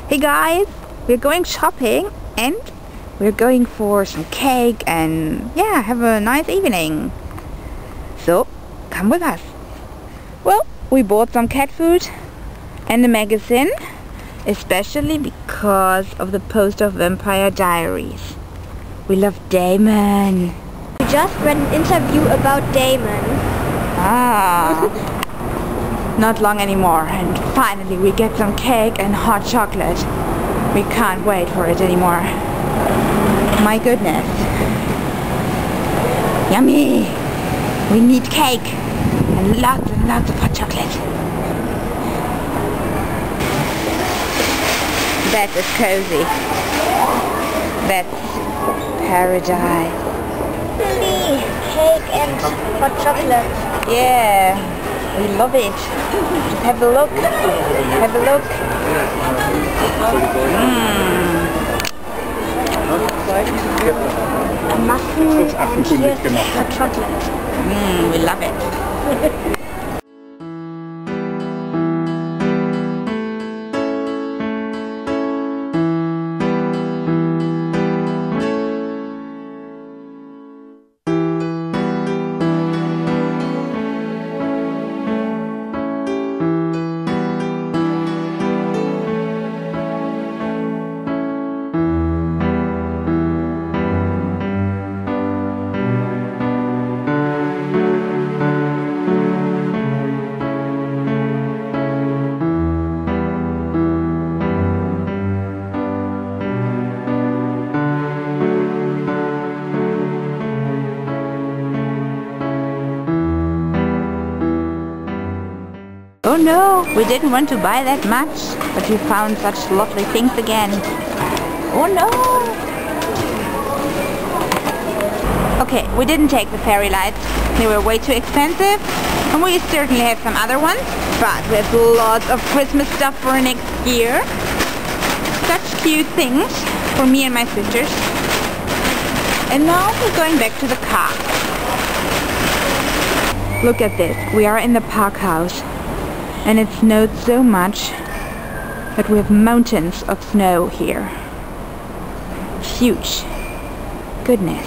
Hey guys, we're going shopping and we're going for some cake and yeah, have a nice evening. So, come with us. Well, we bought some cat food and a magazine, especially because of the poster of Vampire Diaries. We love Damon. We just read an interview about Damon. Ah. Not long anymore, and finally we get some cake and hot chocolate. We can't wait for it anymore. My goodness. Yummy! We need cake and lots of hot chocolate. That is cozy. That's paradise. Cake and hot chocolate. Yeah. We love it. Just have a look. Have a look. A muffin and here's hot chocolate. We love it. Oh no, we didn't want to buy that much, but we found such lovely things again. Oh no! Okay, we didn't take the fairy lights. They were way too expensive, and we certainly have some other ones, but we have lots of Christmas stuff for next year. Such cute things for me and my sisters. And now we're going back to the car. Look at this, we are in the park house. And it snowed so much that we have mountains of snow here. It's huge. Goodness.